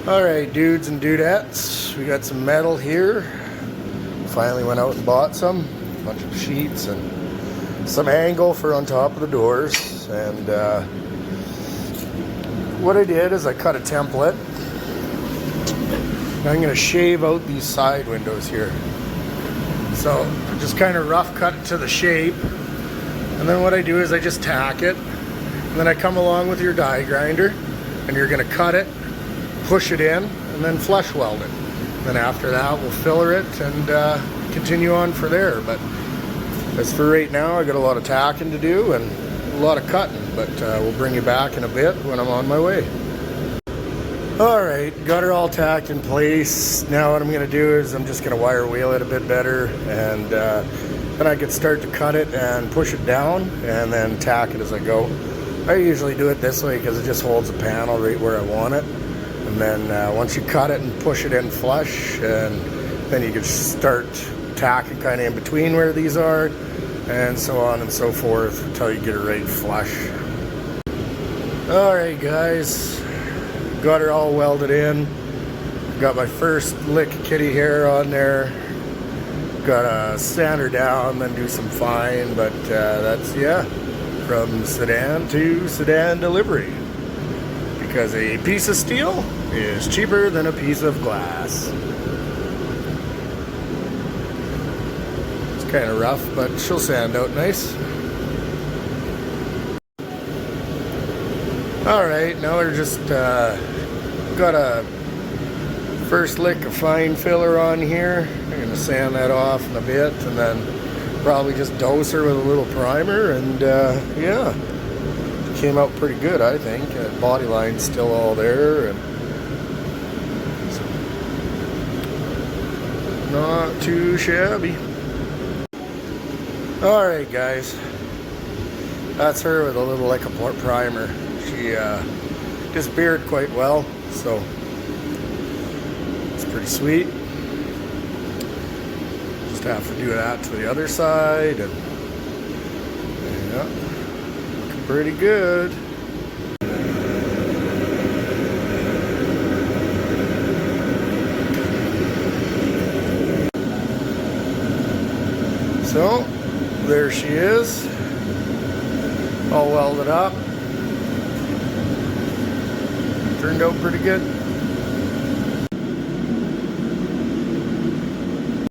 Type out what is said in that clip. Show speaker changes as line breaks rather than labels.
Alright, dudes and dudettes, we got some metal here. Finally went out and bought some. A bunch of sheets and some angle for on top of the doors. And what I did is I cut a template. I'm going to shave out these side windows here. So just kind of rough cut it to the shape. And then what I do is I just tack it. And then I come along with your die grinder and you're going to cut it, push it in, and then flush weld it. Then after that, we'll filler it and continue on for there. But as for right now, I got a lot of tacking to do and a lot of cutting. But we'll bring you back in a bit when I'm on my way. Alright, got her all tacked in place. Now what I'm going to do is I'm just going to wire wheel it a bit better. And then I can start to cut it and push it down and then tack it as I go. I usually do it this way because it just holds the panel right where I want it. And then once you cut it and push it in flush, and then you can start tacking kind of in between where these are, and so on and so forth until you get it right flush. Alright guys, got her all welded in. Got my first lick of kitty hair on there. Gotta sand her down, then do some fine, but that's, yeah, from sedan to sedan delivery. Because a piece of steel is cheaper than a piece of glass. It's kind of rough, but she'll sand out nice. Alright, now we're just got a first lick of fine filler on here. I'm going to sand that off in a bit and then probably just dose her with a little primer, and yeah. Came out pretty good, I think. Body line's still all there, and not too shabby. Alright guys, that's her with a little lick of primer. She disappeared quite well, so it's pretty sweet. Just have to do that to the other side, and yeah, pretty good. So there she is, all welded up. Turned out pretty good.